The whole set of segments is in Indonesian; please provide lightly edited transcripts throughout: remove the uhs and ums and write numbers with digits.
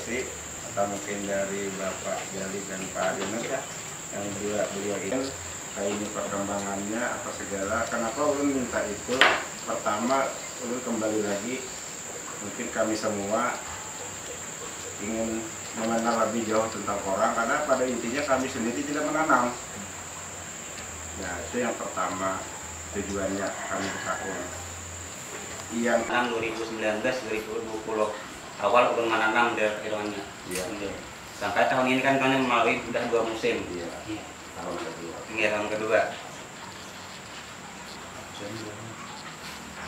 Desi atau mungkin dari Bapak Jali dan Pak Yunus ya, yang beliau ini kayak ini perkembangannya apa segala. Kenapa ulun minta itu? Pertama, ulun kembali lagi, mungkin kami semua ingin mengenal lebih jauh tentang orang, karena pada intinya kami sendiri tidak menanam. Nah, itu yang pertama tujuannya kami bertakun. Yang 2019-2020 awal udah menanam dari hitungannya. Iya. Sampai tahun ini kan kalian melalui udah 2 musim. Iya. Tahun kedua. Iya, tahun kedua.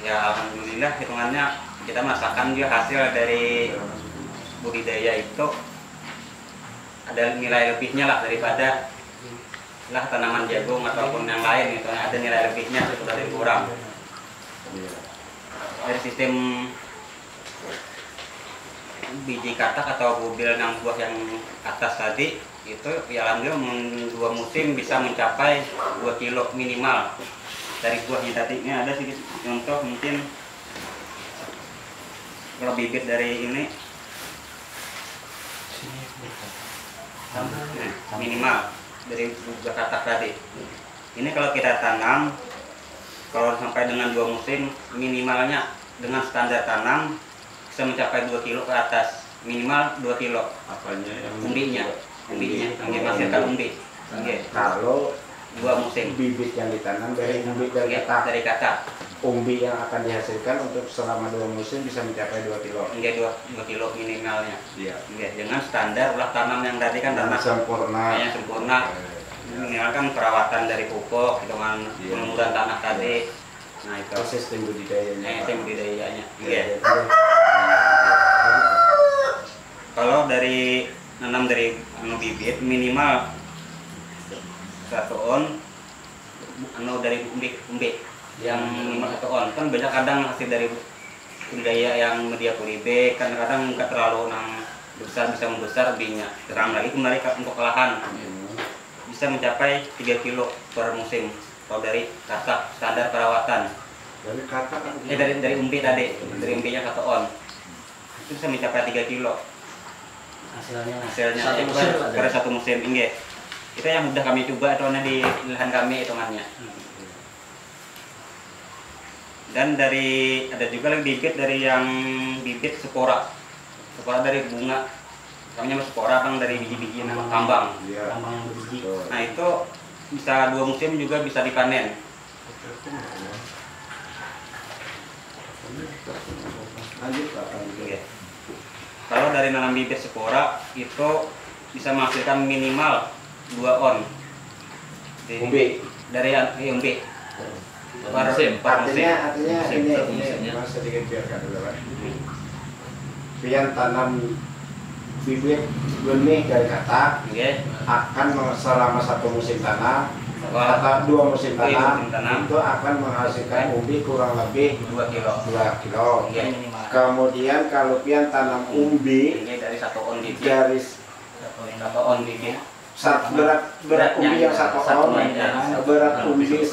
Ya alhamdulillah hitungannya kita merasakan juga hasil dari budidaya itu ada nilai lebihnya lah daripada lah tanaman jagung ataupun yang lain, itu ada nilai lebihnya dari kurang. Iya. Dari sistem biji katak atau bubil yang buah yang atas tadi itu ya alhamdulillah 2 musim bisa mencapai 2 kilo minimal dari buahnya tadi. Ini ada sedikit contoh, mungkin kalau bibit dari ini minimal dari buah katak tadi. Ini kalau kita tanam, kalau sampai dengan 2 musim, minimalnya dengan standar tanam bisa mencapai 2 kilo ke atas, minimal 2 kilo. Apanya yang Umbinya menghasilkan umbi. Kalau 2 musim bibit yang ditanam dari umbi dari katak, dari katak, umbi yang akan dihasilkan untuk selama 2 musim bisa mencapai 2 kilo. 2 kilo minimalnya. Iya. Dengan standar ulah tanam yang tadi kan tanam Sempurna. yang sempurna. Minimal kan perawatan dari pupuk dengan pengumuran tanah tadi. Nah itu Sistem budidayanya. sistem budidayanya. Kalau dari nanam dari bibit minimal 1 on, dari umbi yang minimal 1 on. Kan banyak kadang hasil dari budidaya yang media polybag, kadang-kadang nggak terlalu besar, bisa membesar lebihnya. Terang lagi kembali untuk lahan bisa mencapai 3 kilo per musim. Kalau dari katak standar perawatan. Dari katak kan? Dari umbi tadi, dari umbinya 1 on. Itu bisa mencapai 3 kilo. Hasilnya per 1 musim ini. Itu yang udah kami coba hitungannya di lahan kami hitungannya. Dan ada juga lagi bibit dari yang bibit spora dari bunga. Kami nyampe spora bang, dari biji-biji nama tambang. Tambang biji. Nah itu bisa 2 musim juga bisa dipanen. Lanjut Pak. Kalau dari nanam bibit spora itu bisa menghasilkan minimal 2 on. Umbi. Dari umbi. Artinya ini Mas sedikit biarkan dulu Pak. Pian tanam bibit benih dari katak akan selama 1 musim tanam atau 2 musim tanam itu akan menghasilkan umbi kurang lebih 2 kilo. Kemudian kalau pian tanam umbi dari 1 on bibit, dari 1 on bibit, berat umbi yang 1 on, berat umbi 1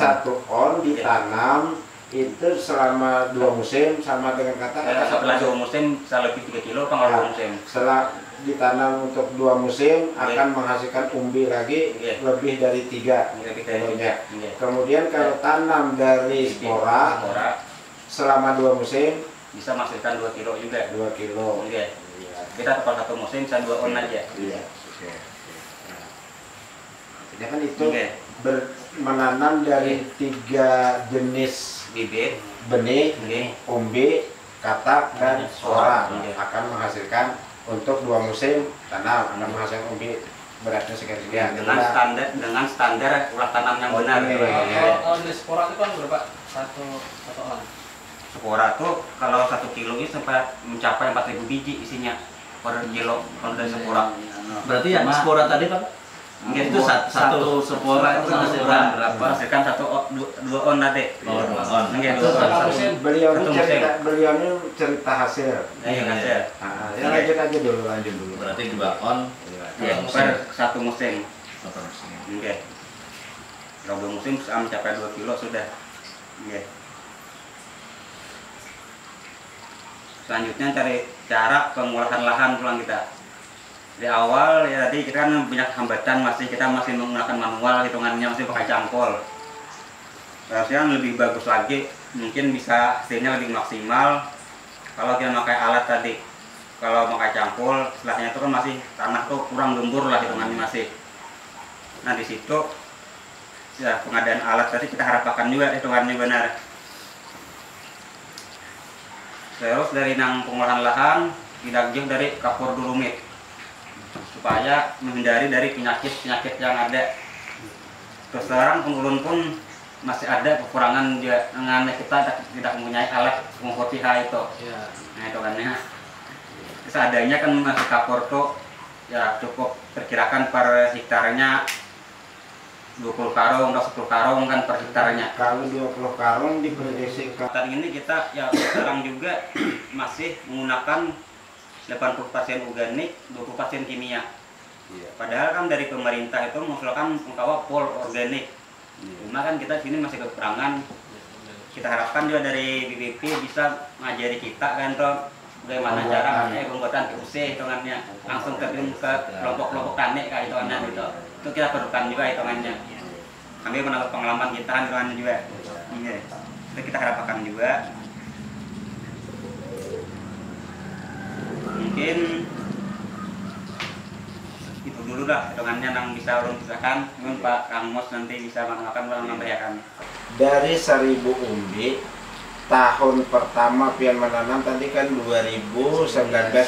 on ditanam itu selama 2 musim sama dengan katak. Setelah 2 musim bisa lebih 3 kilo kalau 2 musim. Setelah ditanam untuk 2 musim akan menghasilkan umbi lagi lebih dari 3 kilonya. Kemudian kalau tanam dari spora selama 2 musim bisa menghasilkan 2 kilo juga. 2 kilo. Kita tepat 1 musim bisa 2 on aja. Iya. Jadi kan itu menanam dari 3 jenis bibit, benih, umbi, katak, dan spora akan menghasilkan untuk 2 musim tanam akan menghasilkan umbi beratnya sekian-sekian. Dengan standar ulah tanam yang benar. Kalau di spora itu kan berapa? Satu on. Spora tuh kalau 1 kilo ini sampai mencapai 4.000 biji isinya per kilo kalau dari spora. Berarti yang spora tadi Pak? Itu satu spora itu menghasilkan berapa? Menghasilkan 2 on tadi. 2 on. Beliau ini cerita hasil. Iya hasil. Lanjut aja dulu. Berarti 2 on per 1 musim. Satu musim. Kalau 2 musim bisa mencapai 2 kilo sudah. Selanjutnya cari cara pengolahan lahan pulang kita. Di awal ya tadi kita kan banyak hambatan, kita masih menggunakan manual, hitungannya masih pakai cangkol. Harusnya lebih bagus lagi, mungkin bisa hasilnya lebih maksimal kalau kita pakai alat tadi. Kalau pakai cangkol, setelahnya itu kan masih tanah tuh kurang gembur lah hitungannya masih. Nah di situ ya pengadaan alat tadi kita harapkan juga hitungannya benar. Terus dari pengolahan lahan tidak jauh dari kapur dolomit supaya menghindari dari penyakit yang ada. Terus sekarang ulun pun masih ada kekurangan juga dengan kita tidak mempunyai alat pengukur pH itu. Ya. Nah itu kan ya. Seadanya kan masih kapur tuh ya cukup perkirakan per hektarnya 20 karung atau 10 karung kan per hektarnya. Kalau 20 karung diprediksi Saat ini kita ya sekarang juga masih menggunakan 80% organik, 20% kimia. Iya. Padahal kan dari pemerintah itu mengusulkan engkau full organik. Cuma kan kita sini masih kekurangan. Kita harapkan juga dari BPP bisa mengajari kita kan toh bagaimana cara pembuatan PUC hitungannya langsung terjun ke kelompok-kelompok tani kayak hitungannya gitu. Itu kita perlukan juga hitungannya. Kami mendapat pengalaman kita hitungannya juga. Iya. Itu kita harapkan juga. Mungkin itu dulu dah hitungannya yang bisa ulun pisahkan. Mungkin Pak Kang Mos nanti bisa menambahkan. dari 1000 umbi tahun pertama pian menanam tadi kan 2019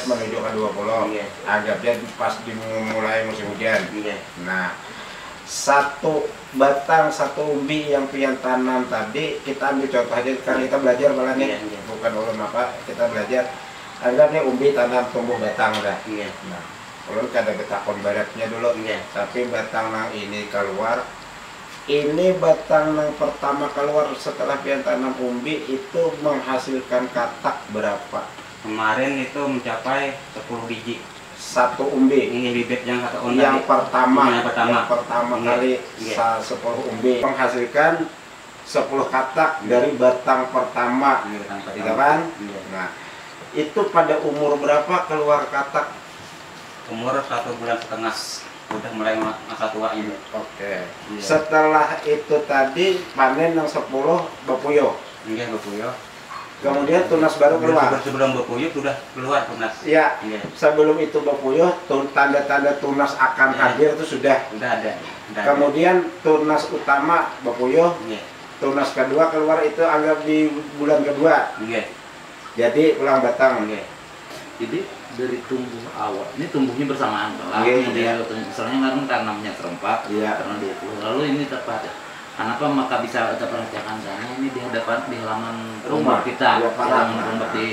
menuju ke 20. Iya. Anggapnya pas dimulai musim hujan. Iya. Nah, satu batang satu umbi yang pian tanam tadi kita ambil contoh aja karena kita belajar malah nih, Iya. bukan ulun apa, kita belajar. Anggap nih umbi tanam tumbuh batang udah. Iya. Nah, ulun kada betakon baratnya dulu. Iya. Tapi batang yang ini keluar, ini batang yang pertama keluar setelah pian tanam umbi itu menghasilkan katak berapa? Kemarin itu mencapai 10 biji. Satu umbi. Ini bibit yang satu on Yang tadi. pertama, Yang pertama. Iya. kali Iya. 10 umbi menghasilkan 10 katak dari batang pertama, Ini batang pertama. gitu kan? Iya. Nah, itu pada umur berapa keluar katak? Umur 1,5 bulan, udah mulai masa tua ini. Oke. Iya. Setelah itu tadi panen yang 10 bepuyuh. Iya, bepuyuh. Kemudian tunas baru keluar. Sebelum bepuyuh sudah keluar tunas. Iya. Iya. Sebelum itu bepuyuh, tanda-tanda tunas akan Iya. hadir itu sudah. Udah ada. Udah Kemudian tunas utama bepuyuh, ada. Iya. tunas kedua keluar itu anggap di bulan kedua. Iya. Jadi ulang batang. Iya. Jadi dari tumbuh awal, ini tumbuhnya bersamaan kan? Iya, Kemudian misalnya kan tanamnya serempak, Iya. karena 20. Lalu ini tepat. Kenapa maka bisa kita perhatikan karena ini di halaman Rumah. rumah kita, Iya, di halaman parang. rumput di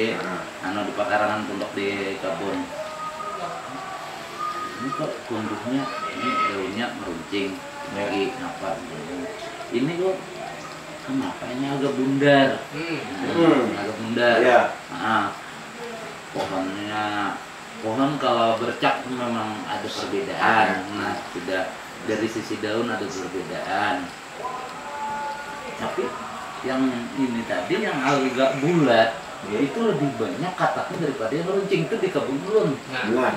Nah. di pekarangan rumput di kebun. Ini kok tumbuhnya ini daunnya meruncing lagi apa? Ini kok kenapa ini agak bundar? Agak bundar. Iya. Nah, pohon kalau bercak memang ada perbedaan. Nah, sudah dari sisi daun ada perbedaan. Tapi yang ini tadi yang agak bulat itu lebih banyak kataknya daripada yang meruncing itu di kebun belum. Nah,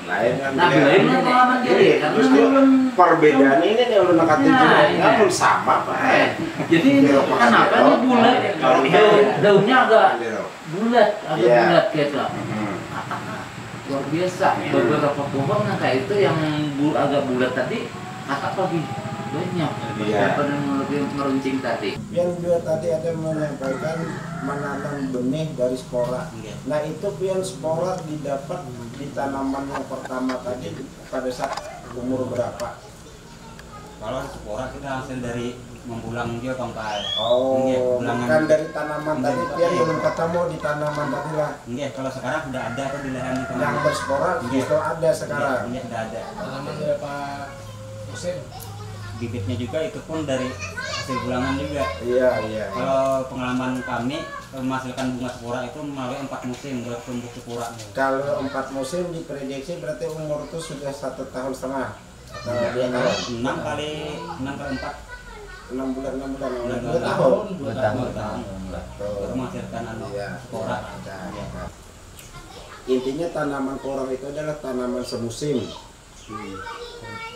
lain kan. Nah, belain lah pengalaman jadi karena Justru belum perbedaan ini nih ulun nekatin Nah, juga. iya. Kan belum sama, Pak. jadi ini kenapa ini bulat? Daunnya agak bulat, agak Iya. bulat gitu. Hmm. Luar biasa. Beberapa pohon yang kayak itu yang agak bulat tadi katak lagi banyak Iya. daripada yang lebih meruncing tadi. Yang juga tadi ada menyampaikan menanam benih dari spora. Iya. Nah, itu pian spora didapat di tanaman yang pertama tadi pada saat umur berapa? Kalau spora kita hasil dari membulang dia bangkai. Oh, Iya, bulangan. bukan dari tanaman tadi, Iya. pian belum ketemu di tanaman tadi lah. Iya, kalau sekarang sudah ada tuh di lahan itu. Yang berspora Iya. justru ada sekarang. Iya, sudah ada. Halaman berapa musim? Bibitnya juga itu pun dari hasil bulangan juga. Iya, iya. Kalau pengalaman kami menghasilkan bunga spora itu melalui 4 musim buat tumbuh spora. Kalau 4 musim diprediksi berarti umur itu sudah 1,5 tahun atau Iya. 2 tahun. 6 kali 4 6 bulan 2 Bulan, tahun. 2 tahun baru Tuh. menghasilkan Iya. spora. Ada. Iya. intinya tanaman porang itu adalah tanaman semusim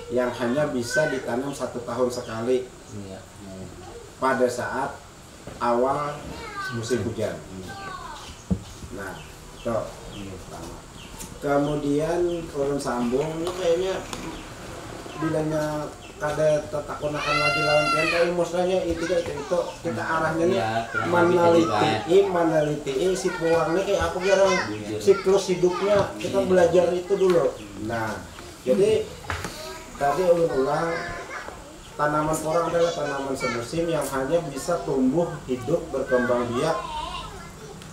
yang hanya bisa ditanam 1 tahun sekali pada saat awal musim hujan. Nah, itu pertama. Kemudian turun sambung ini kayaknya bilangnya kada tetakunakan lagi lawan pian kayak musnahnya itu kita arahnya nih meneliti si porangnya kayak apa kira siklus hidupnya kita belajar itu dulu. Nah, jadi tadi ulang tanaman porang adalah tanaman semusim yang hanya bisa tumbuh hidup berkembang biak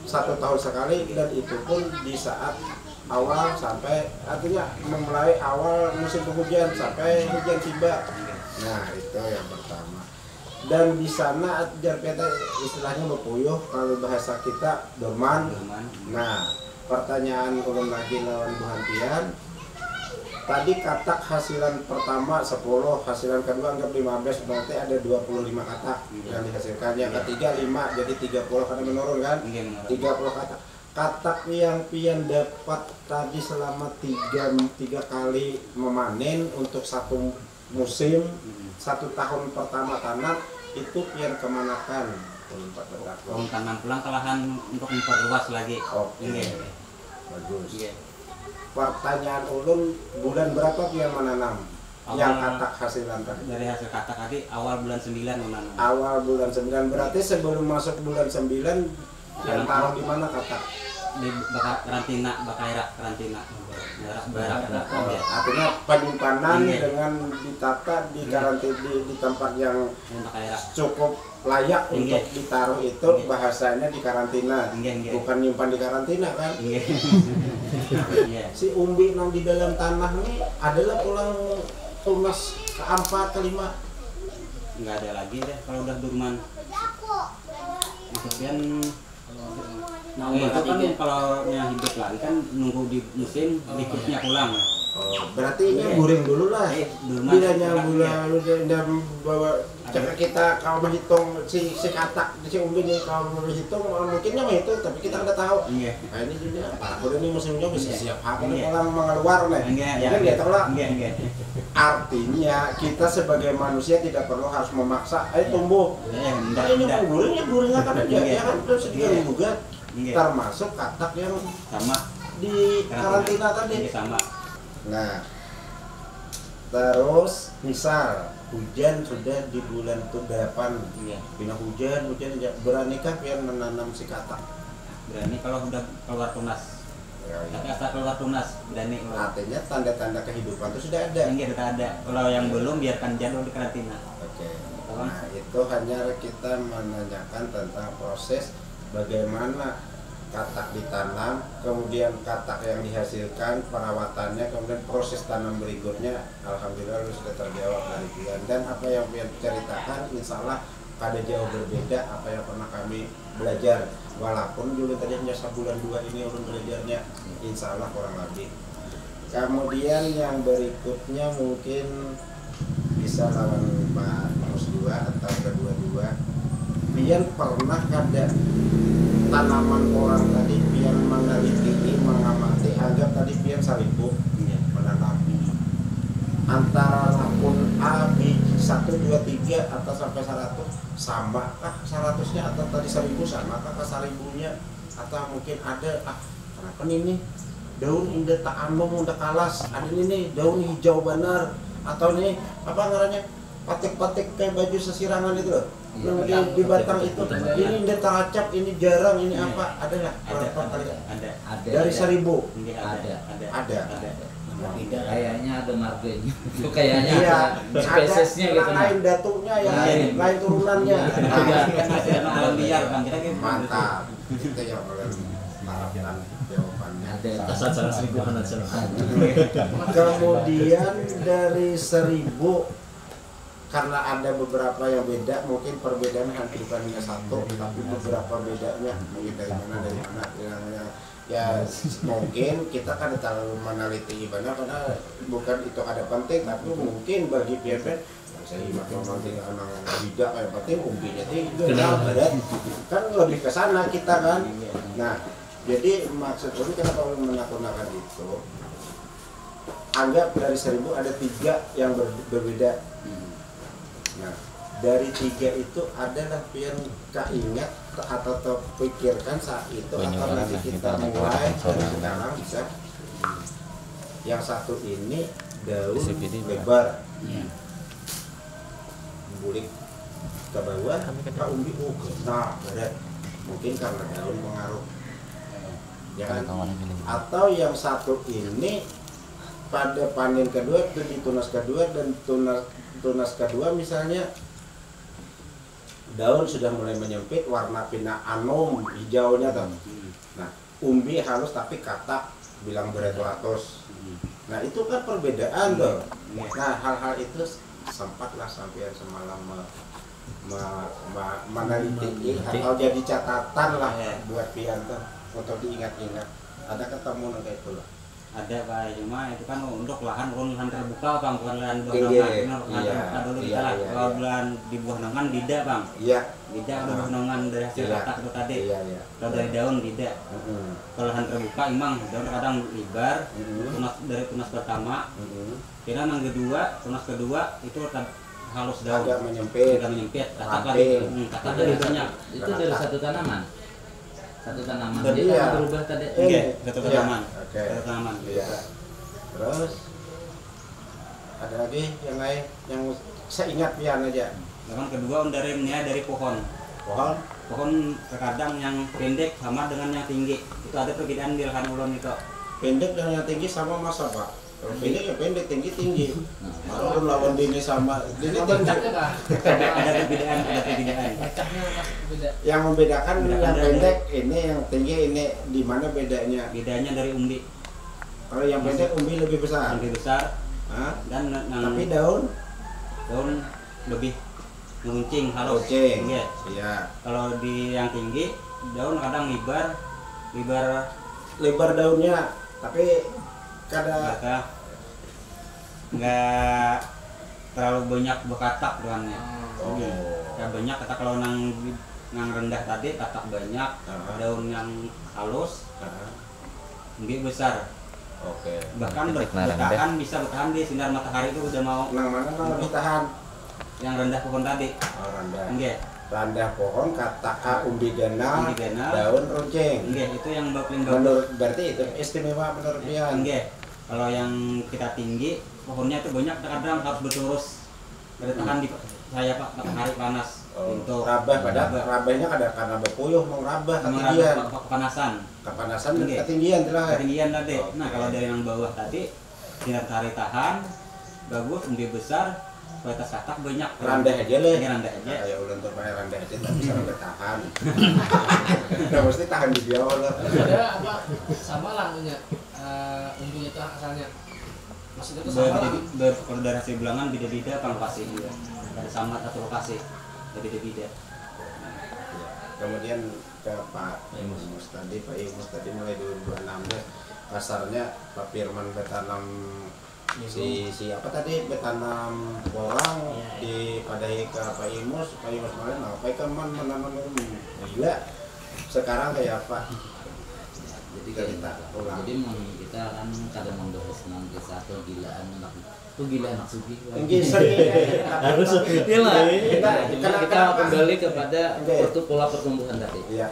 1 tahun sekali, dan itu pun di saat awal sampai artinya memulai awal musim penghujan sampai hujan tiba. Nah, itu yang pertama. Dan di sana jarpeta istilahnya bepuyuh, kalau bahasa kita dorman. Nah, pertanyaan ulun lagi lawan buhantian. Tadi katak hasilan pertama 10, hasilan kedua anggap 15, berarti ada 25 katak yang dihasilkan. Yang ketiga 5, jadi 30 karena menurun kan? 30 katak. Katak yang pian dapat tadi selama 3 kali memanen untuk 1 musim, 1 tahun pertama tanam, itu pian kemanakan? Tanam pulang ke lahan untuk memperluas lagi. Oke. Bagus. Pertanyaan ulun, bulan berapa pian menanam? Yang katak hasilan tadi? Dari hasil katak tadi awal bulan 9 menanam. Awal bulan 9, berarti sebelum masuk bulan 9 yang taruh di mana katak? Di karantina, Bakaira karantina. Artinya penyimpanan dengan ditata di karantina di tempat yang cukup layak untuk ditaruh itu bahasanya di karantina, bukan nyimpan di karantina kan? Si umbi yang di dalam tanah ini adalah pulang tunas ke-4, ke-5. Nggak ada lagi deh kalau udah durman. Kemudian itu kan kalau yang hidup lagi kan nunggu di musim berikutnya pulang. Berarti ini buring dulu lah. Bilanya bulan dan bawa cara kita kalau menghitung si katak si umbi ini kalau menghitung mungkinnya menghitung tapi kita nggak tahu. Nah ini juga udah ini musimnya bisa siap apa orang mengeluar nih. Kan nggak tahu lah. Artinya kita sebagai manusia tidak perlu harus memaksa tumbuh. Ini mau buring akan aja ya kan itu sedikit juga. Termasuk katak yang sama di karantina tadi. Sama. Nah, terus misal hujan sudah di bulan ke-8, pindah hujan beranikah pian menanam si katak? Berani kalau udah keluar tunas. Tapi asal keluar tunas berani. Artinya tanda-tanda kehidupan itu sudah ada. Enggak ada. Kalau yang belum biarkan jadwal di karantina. Oke. Nah, itu hanya kita menanyakan tentang proses bagaimana katak ditanam, kemudian katak yang dihasilkan, perawatannya, kemudian proses tanam berikutnya. Alhamdulillah sudah terjawab dari Pian. Dan apa yang Pian ceritakan insya Allah ada jauh berbeda apa yang pernah kami belajar. Walaupun dulu tadi hanya sebulan 2 ini urun belajarnya, insya Allah kurang lebih. Kemudian yang berikutnya mungkin bisa lawan Pak Mus 2 atau kedua-dua. Pian pernah ada tanaman orang tadi pian meneliti, mengamati, anggap tadi pian salibu menanam antara lakun A, B, 1, 2, 3 atau sampai 100 sama kah 100-nya atau tadi 1000 sama kah 1000-nya atau mungkin ada kenapa ini daun indah tak among udah kalas ada ini daun hijau benar atau ini apa ngarannya patik-patik kayak baju sesirangan itu loh yang di batang itu ini indah teracap ini jarang ini apa ada nggak berapa kali ada dari 1000 ada kayaknya ada marganya itu kayaknya iya, ada spesiesnya gitu lain datunya yang lain turunannya alam liar kan kita mantap itu yang boleh harapkan jawabannya ada tasan 1000 kemudian dari 1000 karena ada beberapa yang beda, mungkin perbedaan hampir bukan hanya 1, tapi beberapa bedanya mungkin dari mana ya mungkin kita kan terlalu meneliti ibadah karena bukan itu ada penting, tapi mungkin bagi PFN saya nanti anak tidak kayak penting umbinya itu kan lebih ke sana kita kan. Nah Jadi maksud ini kenapa ulun menakut-nakan itu? Anggap dari 1000 ada 3 yang berbeda. Nah, dari 3 itu adalah yang ingat atau terpikirkan saat itu atau nanti kita mulai dari sekarang bisa. Yang satu ini daun lebar, bulik ke bawah, ke umbi, nah berat. Mungkin karena daun pengaruh, ya kan? Atau yang satu ini pada panen kedua itu di tunas kedua dan tunas kedua misalnya daun sudah mulai menyempit, warna pina anom hijaunya tuh. Nah, umbi halus tapi katak bilang beratus. Nah, itu kan perbedaan tuh. Nah, hal-hal itu sempatlah sampai semalam meneliti atau jadi catatan lah buat pian tuh untuk diingat-ingat. Ada ketemu kayak itu loh. Ada Pak, cuma itu kan untuk lahan terbuka Bang, bukan lahan buah Tinggi. nongan. Lahan dulu kita lah. Kalau lahan di buah nongan tidak Bang. Iya. Tidak ada buah nongan dari hasil katak itu tadi. Iya. Kalau dari daun tidak. Kalau lahan terbuka emang daun kadang lebar. Dari tunas pertama. Kira yang kedua, tunas kedua itu halus daun. Agak menyempit. Katak dari banyak. Itu dari satu tanaman. Satu tanaman Jadi dia ya, berubah tadi. Satu tanaman. Oke. Satu tanaman. Iya. Terus ada lagi yang lain yang saya ingat pian aja. Yang kedua dari pohon. Pohon terkadang yang pendek sama dengan yang tinggi. Itu ada perbedaan di lahan ulun itu. Pendek dan yang tinggi sama masa Pak? Kalau pendek ya pendek, tinggi. Kalau lawan dini sama, dini tinggi. Ada perbedaan. Bercaknya beda. Yang membedakan yang pendek ini, yang tinggi ini, di mana bedanya? Bedanya dari umbi. Kalau yang pendek umbi lebih besar. Lebih besar. Hah? Dan Tapi daun lebih meruncing halus. kucing. Iya. Iya. Kalau di yang tinggi daun kadang Lebar daunnya, tapi kadang nggak terlalu banyak berkatak doannya. Oh. Ya banyak kata kalau yang rendah tadi katak banyak, daun yang halus, umbi besar. Oke. Bahkan bisa bertahan di sinar matahari itu udah mau. Yang mana yang lebih tahan? Yang rendah pohon tadi. Oh, rendah. Enggak. Rendah pohon kata umbi ganal, Umbi ganal. daun runcing. Enggak, itu yang paling bagus. Menurut berarti itu istimewa menurut pian. Enggak. Kalau yang kita tinggi, pohonnya itu banyak kadang harus berterus bertahan di matahari panas. Untuk rabah rabahnya karena berpuyuh mau rabah ketinggian. Kepanasan dan ketinggian tadi. Nah, kalau dari yang bawah tadi sinar matahari tahan, bagus, umbi besar, kualitas katak banyak. Rendah aja lah. Rendah aja. Ya udah untuk bayar rendah aja tapi bisa bertahan. Nah, mesti tahan di bawah lah. Ada apa sama lah umbi itu asalnya. Maksudnya itu sama lah. Kalau dari hasil bilangan beda-beda lokasi juga. Ada sama atau lokasi beda-beda. Kemudian ke Pak Imus tadi mulai 2016 pasarnya Pak Firman bertanam si apa tadi bertanam bawang di padai ke Pak Imus kemarin apa kan menanam gila sekarang kayak apa? Jadi kita ulang. Jadi kita kan kadang membahas tentang kisah kegilaan anak sugi. Harus lah. Kita kembali kepada pola pertumbuhan tadi. Iya.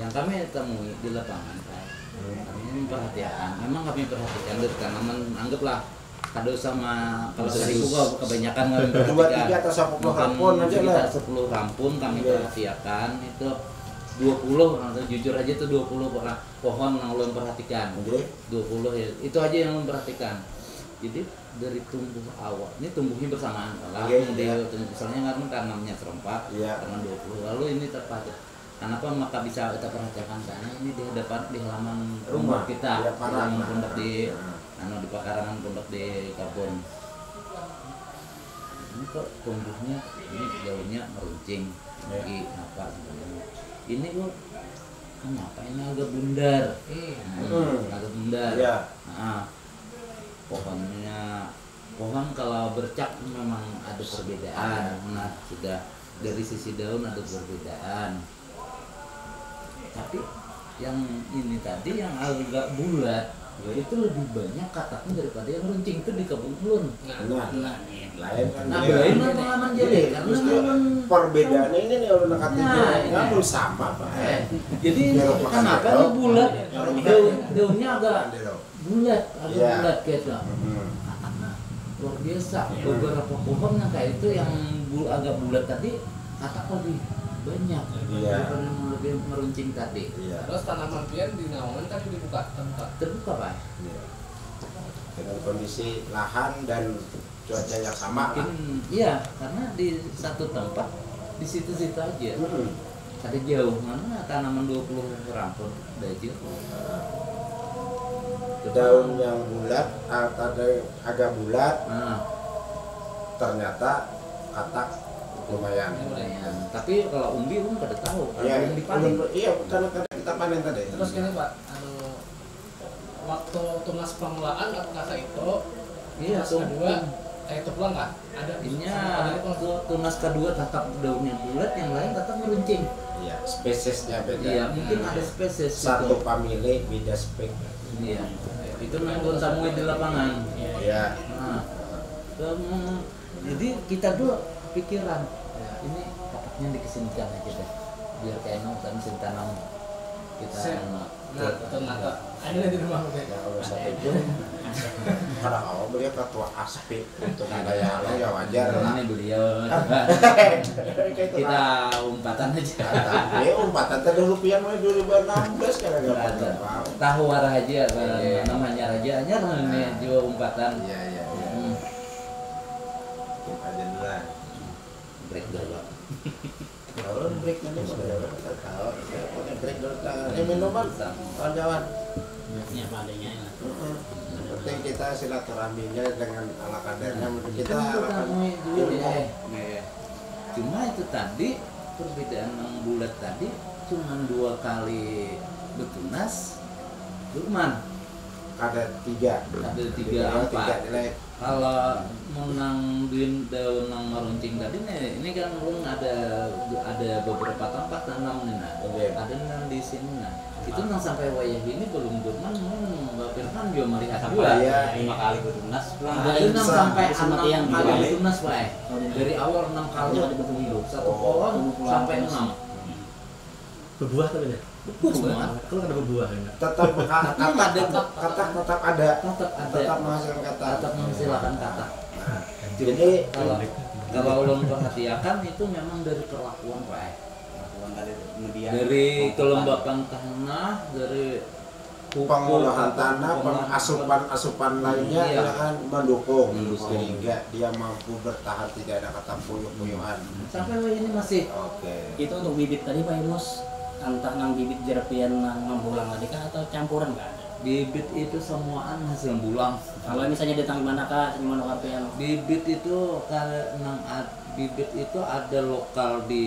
Yang kami temui di lapangan, kami perhatikan dari tanaman, anggaplah kado sama kalau 1000 kebanyakan kami perhatikan. 2-3 atau 10 rampun aja lah. 10 rampun kami perhatikan itu 20 atau jujur aja itu 20 pohon yang lo perhatikan. 20 ya. Itu aja yang lo perhatikan. Jadi dari tumbuh awal, ini tumbuhnya bersamaan lah. Misalnya karena serempak, karena 20. Lalu ini tepat. Kenapa maka bisa kita perhatikan karena ini di halaman rumah kita, halaman pondok di pekarangan pondok di Kabon. Ini kok tumbuhnya ini daunnya meruncing lagi apa sebenarnya. Ini kok kenapa ini agak bundar? Agak bundar. Nah, pohon kalau bercak memang ada perbedaan. Nah, sudah dari sisi daun ada perbedaan. Tapi yang ini tadi yang agak bulat itu lebih banyak kataknya daripada yang runcing itu di kebun ulun. Nah, lain kan. Nah, lain pengalaman jadi karena memang perbedaannya ini nih ulun kata Nah, nggak sama Pak. jadi kenapa ini bulat daunnya agak bulat bulat gitu. Luar biasa. Beberapa pohon yang kayak itu yang agak bulat tadi katak lebih banyak daripada yang lebih meruncing tadi. Terus tanaman pian di naungan tadi terbuka. Pak. Iya. Dengan kondisi lahan dan cuaca yang sama. Mungkin iya, karena di satu tempat di situ-situ aja. Ada jauh mana tanaman 20 ramput aja. Daun yang bulat ada agak bulat. Ternyata katak lumayan. Tapi kalau umbi kada tahu. Iya, Umbi panen. iya, karena kita panen tadi. Terus gini Pak, waktu tunas pengelolaan apakah itu Iya, tunas kedua itu pulang nggak? Ada Ininya tunas kedua tetap daunnya bulat, yang lain tetap meruncing. Iya, spesiesnya beda. Iya, mungkin ada spesies Satu itu. famili beda spek. Iya. Itu nanggung Samuel di lapangan. Iya. Nah, jadi kita dulu pikiran ini kataknya dikesinikan aja deh, biar kayak nonton tanam kita tenaga ada di rumah udah. Ya kalau satu pun kadang awal beliau ketua aspek untuk gaya lo ya wajar lah. Ini beliau kita umpatan aja. Ya umpatan tadi rupiah mulai 2016 karena nggak pernah tahu arah aja namanya raja aja ini juga umpatan. Iya. Kita aja dulu lah. Break dulu. Kalau break nanti sudah tahu. Break dulu. Ini minuman kawan-kawan. Ini apa adanya ya. Penting kita silaturahminya dengan ala kadarnya kita cuma itu tadi perbedaan yang bulat tadi cuma 2 kali betunas Lukman ada 3 nilai. Kalau menang daun nang meruncing tadi nih, ini kan belum ada beberapa tempat tanam nih, ada nang di sini nah. Itu nang sampai wayah ini belum Mbak Firman juga melihat gua. 5 kali betunas. Ada nang sampai 6 kali betunas wae. Dari awal 6 kali ada betunas. Satu pohon sampai 6. Berbuah tapi ya? Semua. Kalau ada berbuah ya? Tetap ada. Tetap menghasilkan kata. Tetap menghasilkan kata. Jadi kalau ulun perhatikan itu memang dari perlakuan wae. Dari kelembapan tanah, dari pengolahan tanah, asupan lainnya Iya. kan mendukung sehingga dia mampu bertahan, tidak ada kata puyuh-puyuhan. Sampai ini masih Oke. Itu untuk bibit tadi Pak Imus, entah nang bibit jerapian nang mambulang tadi kah atau campuran nggak ada? bibit itu semuaan hasil bulang. Kalau misalnya datang mana kah, gimana kapian? Bibit itu bibit itu ada lokal di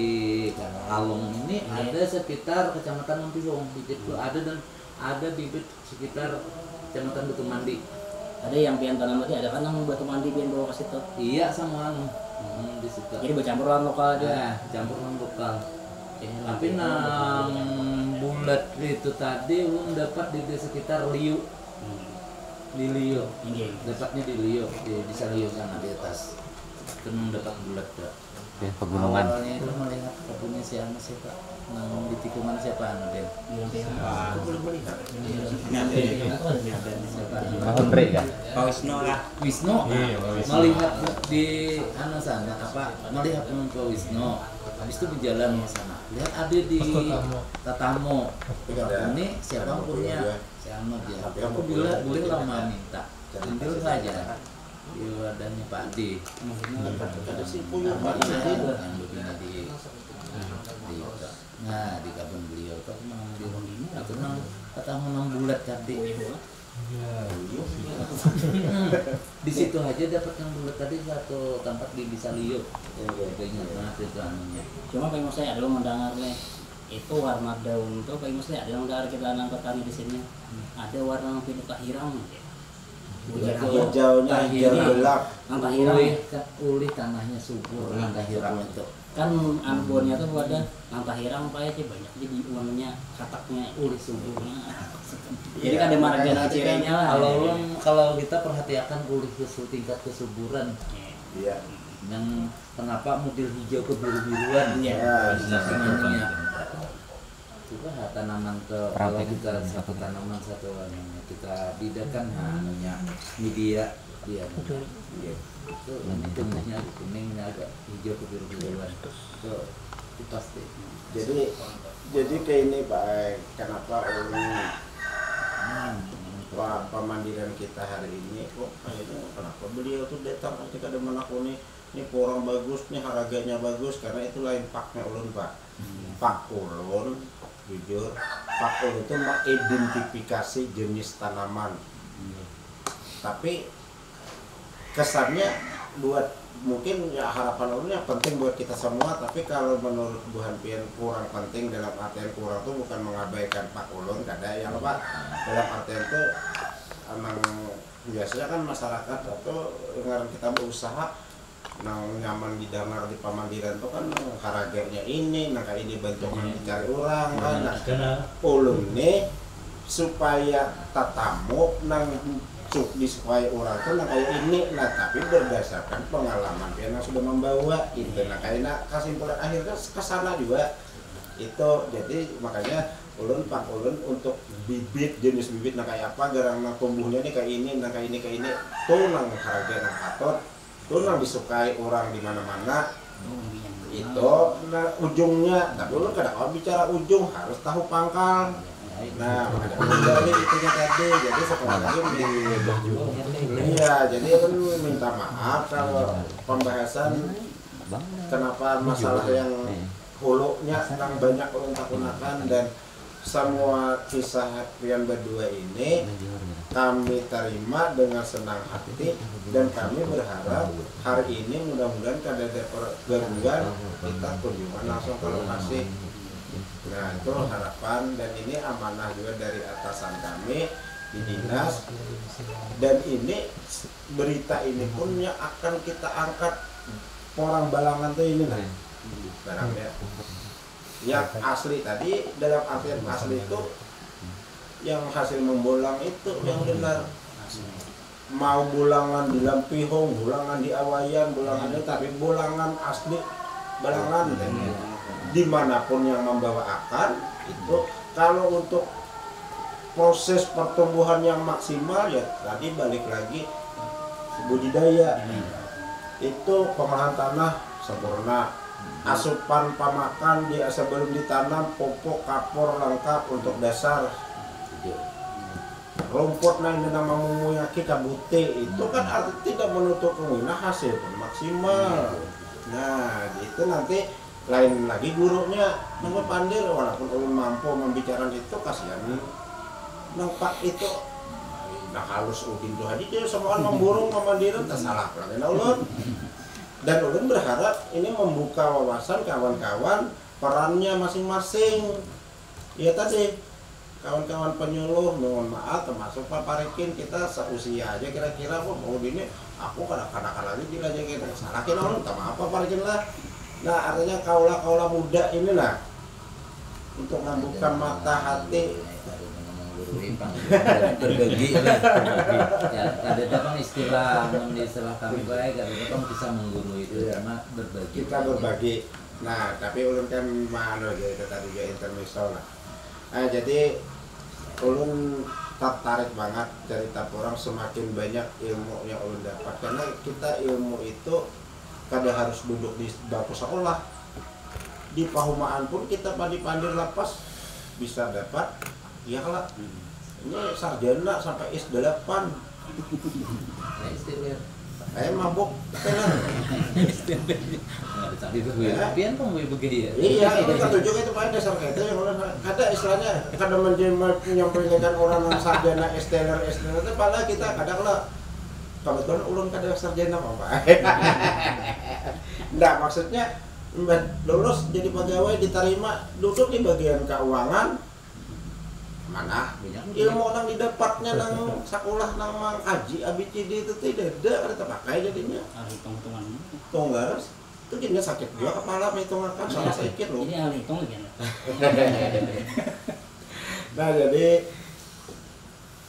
Kalong ini, ada sekitar Kecamatan Mempilung. Bibit itu ada dan ada bibit sekitar Kecamatan Batu Mandi. Ada yang pian tanam tadi, ada kan nang Batu Mandi pian bawa ke situ. Iya sama di situ. Jadi bercampuran lokal aja. Campuran lokal. Tapi nang bulat itu tadi dapat di sekitar Liu. Di Liu. Dapatnya di Liu, di desa Liu sana di atas. Itu dapat bulat ya. Pegunungan. Awalnya itu melihat kebunnya siapa sih Pak? Nang di tikungan siapa dia? Aku belum melihat. Andre kan? Pak Wisnu lah. Wisnu. Melihat di sana apa? Melihat Pak Wisnu. Habis itu berjalan ke sana. Lihat ada di Tatamo. Ini siapa punya? Siapa dia? Aku bilang boleh lama minta. Ambil saja. Di wadahnya Pak D. Ada si puyuh Pak D yang begini di nah di kebun beliau kok memang di Hondino aku nang ketemu 6 bulat tadi. Di situ aja dapat yang bulat tadi satu tempat di Desa Liu. Ingat banget itu anunya. Cuma Pak Imus saya ada mendengar nih, itu warna daun tuh Pak Imus ada yang mendengar kita nang petani di sini. Ada warna pintu kahirang. Hijaunya hijau gelap. Nang kahirang. Ulih tanahnya subur, nang kahirang itu. kan ambonnya tuh pada ngantah hirang pak ya banyak jadi uangnya kataknya ulis sumbernya jadi kan ada marga cirinya lah kalau kita perhatikan ulis tingkat kesuburan Iya. yang kenapa model hijau ke biru-biruan sebenarnya juga tanaman kalau kita satu tanaman satu kita bidakan namanya media dia itu tumbuhnya kuningnya agak hijau ke biru-biruan itu pasti. Jadi kayak ini Pak, kenapa Pak pemandiran kita hari ini kok kayaknya kenapa beliau tuh datang ketika ada menakuni ini orang bagus nih harganya bagus karena itu lain paknya ulun Pak. Pak ulun jujur Pak ulun itu mengidentifikasi jenis tanaman. Tapi kesannya buat mungkin ya harapan ulunnya penting buat kita semua, tapi kalau menurut Bu Hanpian kurang penting dalam artian kurang tuh bukan mengabaikan Pak ulun kada yang Pak dalam artian itu emang biasanya kan masyarakat atau dengan kita berusaha nyaman didengar di pemandiran tuh kan harganya ini nangka ini bentuknya dicari orang kan ulun nih supaya tatamu nang disukai orang tuh nah kayak ini nah tapi berdasarkan pengalaman dia yang sudah membawa itu nah kayak kesimpulan akhirnya kesana juga itu jadi makanya ulun Pak ulun untuk bibit jenis bibit nah kayak apa garang tumbuhnya nih kayak ini nah kayak ini tuh nang harga nang patut tuh nang disukai orang di mana-mana itu nah ujungnya tapi ulun kadang bicara ujung harus tahu pangkal. Nah, makanya itunya tadi, jadi sekolah lagi iya, jadi kan minta maaf kalau pembahasan kenapa masalah yang hulunya yang banyak ulun takunakan dan semua kisah kalian berdua ini kami terima dengan senang hati dan kami berharap hari ini mudah-mudahan kada ada pergabungan kita kunjungan langsung ke lokasi. Nah itu harapan dan ini amanah juga dari atasan kami di dinas dan ini berita ini pun yang akan kita angkat orang Balangan tuh ini lah barangnya yang asli tadi dalam artian asli itu yang hasil membolang itu yang benar mau bolangan di Lampihong, bolangan di Awayan, bolangan itu tapi bolangan asli Balangan dimanapun yang membawa akar itu kalau untuk proses pertumbuhan yang maksimal ya tadi balik lagi budidaya itu pengolahan tanah sempurna asupan pamakan dia sebelum ditanam pupuk kapur lengkap untuk dasar rumput yang nama memuyaki kabute itu kan artinya tidak menutup kemungkinan hasil pun maksimal. Nah itu nanti lain lagi gurunya nama pandir walaupun ulun mampu membicarakan itu kasihan nampak itu nah halus udin tuh aja dia semua memburung pemandiran tersalah lagi ulun dan ulun berharap ini membuka wawasan kawan-kawan perannya masing-masing ya tadi kawan-kawan penyuluh mohon maaf termasuk Pak Parikin kita seusia aja kira-kira mau ini aku kadang-kadang lagi dia aja kita salah kira ulun sama apa Parikin lah. Nah artinya kaula-kaula muda inilah untuk membuka mata hati berbagi ya ada kan istilah kami baik ada kan bisa mengguru itu sama berbagi kita berbagi. Nah tapi ulun kan mana gitu tadi juga intermezzo lah. Nah jadi ulun tertarik banget cerita orang semakin banyak ilmu yang ulun dapat karena kita ilmu itu kada harus duduk di bangku sekolah di pahumaan pun kita pandir lapas bisa dapat ya lah ini sarjana sampai S8 mabuk tenan pian pun begini ya iya itu ketujuh itu pada dasar itu yang ada istilahnya kada menyampaikan orang yang sarjana S-teller itu padahal kita kadang lah kebetulan ulun kada sarjana Pak. Nggak maksudnya lulus jadi pegawai diterima duduk di bagian keuangan mana ilmu orang didapatnya nang sekolah nang haji ABCD itu tidak ada kada terpakai jadinya hitung-hitungan tonggaras itu jadinya sakit juga kepala hitungan kan salah sedikit loh. Jadi ahli hitung lagi. Nah jadi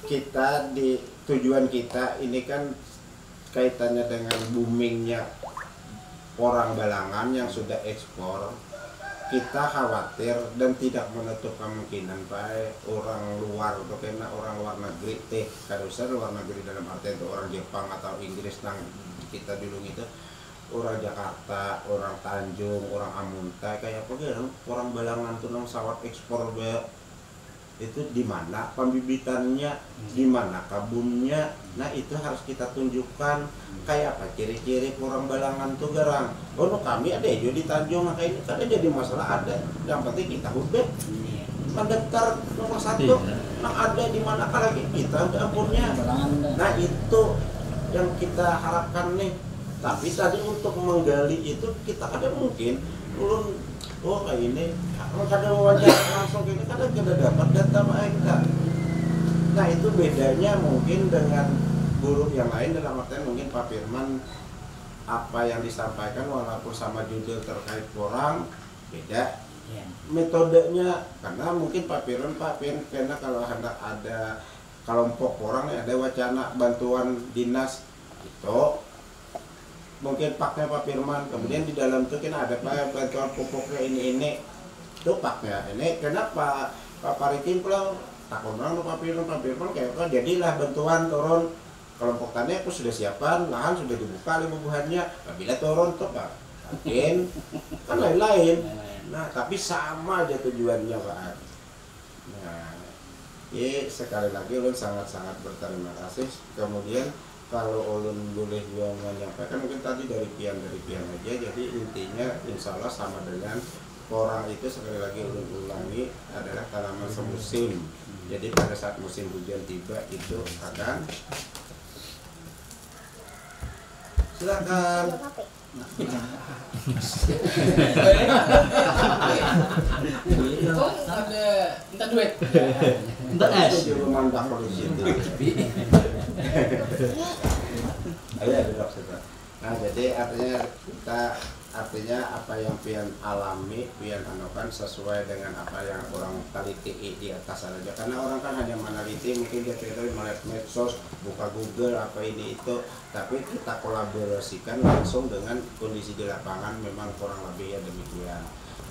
kita di tujuan kita ini kan kaitannya dengan boomingnya orang Balangan yang sudah ekspor. Kita khawatir dan tidak menutup kemungkinan Pak orang luar atau kena orang luar negeri kadang luar negeri dalam arti itu orang Jepang atau Inggris yang kita dulu itu orang Jakarta, orang Tanjung, orang Amuntai kayak apa gitu orang Balangan tuh nang sawat ekspor itu di mana pembibitannya, di mana kabunnya. Nah itu harus kita tunjukkan kayak apa ciri-ciri orang Balangan tuh garang. Oh no, kami ada aja di Tanjung, maka ini kada jadi masalah ada. Yang penting kita udah mendaftar nomor 1, nah ada di mana lagi kita udah ampurnya. Nah itu yang kita harapkan nih. Tapi tadi untuk menggali itu kita ada mungkin ulun oh kayak ini kadang wawancara langsung ini kadang kita dapat data mereka. Nah itu bedanya mungkin dengan guru yang lain dalam artian mungkin Pak Firman apa yang disampaikan walaupun sama judul terkait orang beda metodenya karena mungkin Pak Firman karena kalau hendak ada kelompok orang ada wacana bantuan dinas itu mungkin paknya Pak Firman, kemudian di dalam itu kan ada Pak bantuan pupuknya ini itu paknya ini kenapa Pak Parikin pulang takut orang Pak Firman kayak apa jadilah bantuan turun kelompok tani aku sudah siapkan lahan sudah dibuka bubuhannya bila turun tuh Pak mungkin kan lain-lain nah tapi sama aja tujuannya Pak. Nah ya sekali lagi ulun sangat-sangat berterima kasih. Kemudian kalau ulun boleh juga menyampaikan mungkin tadi dari pian aja, jadi intinya insya Allah sama dengan orang itu sekali lagi ulun ulangi adalah tanaman semusim. Jadi pada saat musim hujan tiba itu akan silakan. Oh, ada minta duit. Minta es. Itu di rumah dak polisi itu. Ayo duduk saja. Nah jadi artinya apa yang pian alami, pian anukan sesuai dengan apa yang orang teliti di atas saja. Karena orang kan hanya meneliti, mungkin dia pilih melihat medsos, buka Google apa ini itu, tapi kita kolaborasikan langsung dengan kondisi di lapangan memang kurang lebih ya demikian.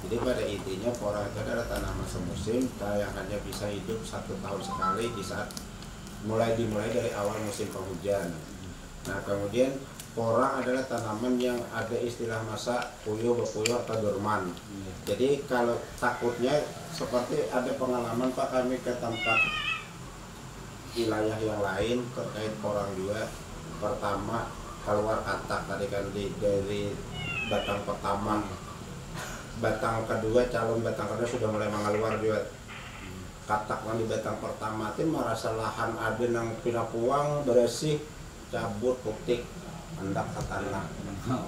Jadi pada intinya porang itu adalah tanaman semusim yang hanya bisa hidup 1 tahun sekali di saat dimulai dari awal musim penghujan. Nah kemudian porang adalah tanaman yang ada istilah masa puyuh, berpuyuh atau dorman. Jadi kalau takutnya seperti ada pengalaman Pak kami ke tempat wilayah yang lain terkait porang juga. Pertama keluar katak tadi kan dari batang pertama, batang kedua calon batang kedua sudah mulai mengeluar juga. Katak di batang pertama itu merasa lahan ada nang pinapuang bersih cabut putik hendak ke tanah.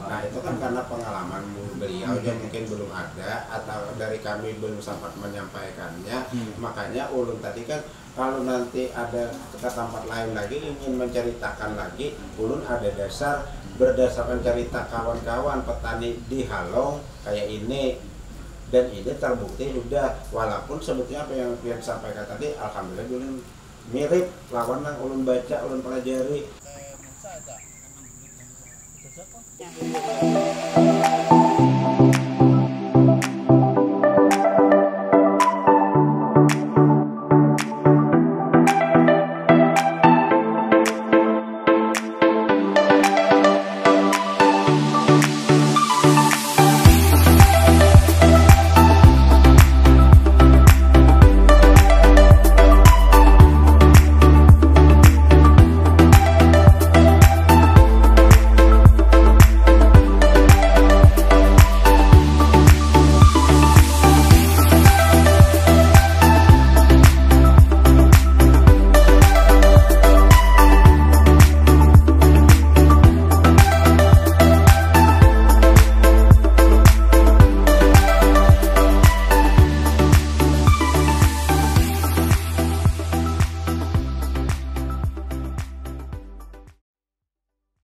Nah itu kan karena pengalaman beliau yang mungkin belum ada atau dari kami belum sempat menyampaikannya. Makanya ulun tadi kan kalau nanti ada ke tempat lain lagi ingin menceritakan lagi, ulun ada dasar berdasarkan cerita kawan-kawan petani di Halong kayak ini. Dan ini terbukti sudah, walaupun sebetulnya apa yang Pian sampaikan tadi, alhamdulillah dulu mirip lawan yang ulun baca, ulun pelajari.